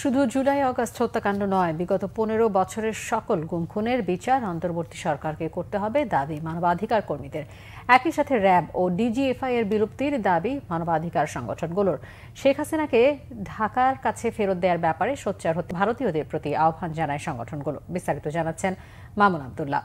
শুধু July August হত্যাকাণ্ড নয়, বিগত 15 বছরের সকল গুম খুনের বিচার অন্তর্বর্তী সরকারকে করতে হবে দাবি মানবাধিকার কর্মীদের। একই সাথে র্যাব ও ডিজিএফআই এর বিলুপ্তির দাবি মানবাধিকার সংগঠনগুলোর। শেখ হাসিনাকে ঢাকার কাছে ফেরত দেওয়ার ব্যাপারে সোচ্চার হতে ভারতীয়দের প্রতি আহ্বান জানায় সংগঠনগুলো। বিস্তারিত জানাচ্ছেন মামুন আব্দুল্লাহ।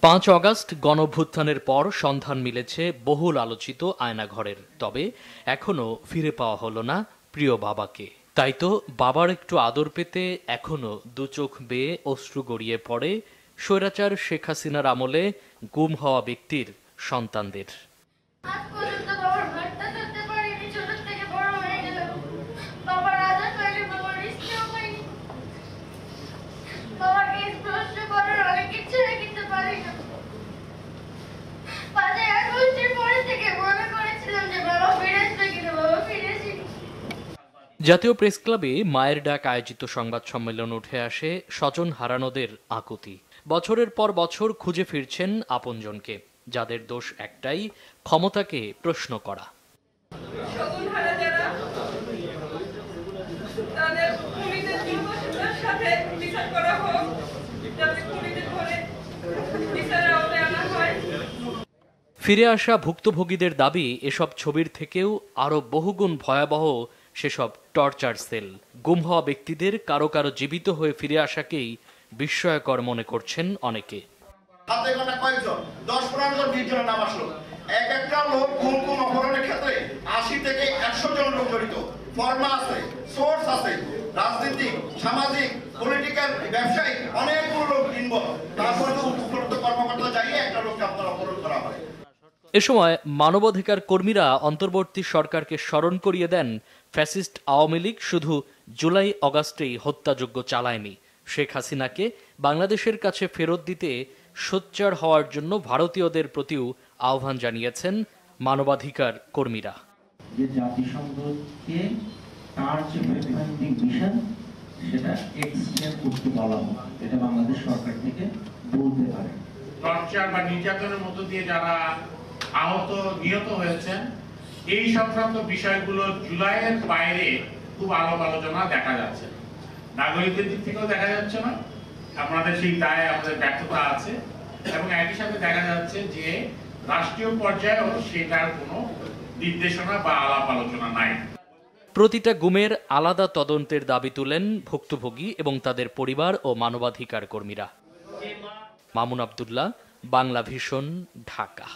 পাঁচ অগাস্ট গণঅভ্যুত্থানের পর সন্ধান মিলেছে বহুল আলোচিত আয়নাঘরের, তবে এখনো ফিরে পাওয়া হলো না প্রিয় বাবাকে। তাই তো বাবার একটু আদর পেতে এখনো দু চোখ বেয়ে অশ্রু গড়িয়ে পড়ে স্বৈরাচার শেখ হাসিনার আমলে গুম হওয়া ব্যক্তির সন্তানদের। জাতীয় প্রেস ক্লাবে মায়ের ডাক আয়োজিত সংবাদ সম্মেলন উঠে আসে স্বজন হারানোদের আকুতি। বছরের পর বছর খুঁজে ফিরছেন আপনজনকে, যাদের দোষ একটাই, ক্ষমতাকে প্রশ্ন করা। ফিরে আসা ভুক্তভোগীদের দাবি, এসব ছবির থেকেও আরো বহুগুণ ভয়াবহ সেসব টর্চার সেল। গুম হওয়া ব্যক্তিদের কারো কারো জীবিত হয়ে ফিরে আসাকেই বিস্ময়কর মনে করছেন অনেকে। হাতে গোনা কয়েকজন, 10-15 জন, 20 জন নাম আসলো। এক একটা লোক গুম অপরাধের ক্ষেত্রে 80 থেকে 100 জন লোক জড়িত। ফর্মা আছে, সোর্স আছে, রাজনীতিক, সামাজিক, পলিটিক্যাল, ব্যবসায়ী অনেকগুলো লোক ইনভলভ। তারপরে উপযুক্ত কর্মকর্তা যাইয়ে একটা লোককে আপনারা অপরাধ করা হয়। এ সময় মানবাধিকার কর্মীরা অন্তর্বর্তী সরকারকে স্মরণ করিয়ে দেন, ফ্যাসিস্ট আওয়ামী লীগ শুধু জুলাই অগাস্টেই হত্যাযজ্ঞ চালায়নি। শেখ হাসিনাকে বাংলাদেশের কাছে ফেরত দিতে সোচ্চার হওয়ার জন্য ভারতীয়দের প্রতিও আহ্বান জানিয়েছেন মানবাধিকার কর্মীরা। যে জাতিসংঘকে তার যে ফ্যাক্ট-ফাইন্ডিং মিশন সেটা এক্সটেন্ড করতে বলা হোক, এটা বাংলাদেশ সরকার থেকে বলতে পারে। টর্চার বা নির্যাতনের মধ্য দিয়ে যারা আহত নিহত হয়েছেন, এই সংক্রান্ত বিষয়গুলো জুলাইয়ের বাইরে খুব আলাপ আলোচনা দেখা যাচ্ছে। নাগরিকদের দিক থেকেও দেখা যাচ্ছে না, আমাদের সেই দায়ে আমাদের ব্যর্থতা আছে, এবং একই সাথে দেখা যাচ্ছে যে রাষ্ট্রীয় পর্যায়েও সেটার কোনো নির্দেশনা বা আলাপ আলোচনা নাই। প্রতিটা গুমের আলাদা তদন্তের দাবি তুলেন ভুক্তভোগী এবং তাদের পরিবার ও মানবাধিকার কর্মীরা। মামুন আব্দুল্লাহ, বাংলা ভিশন, ঢাকা।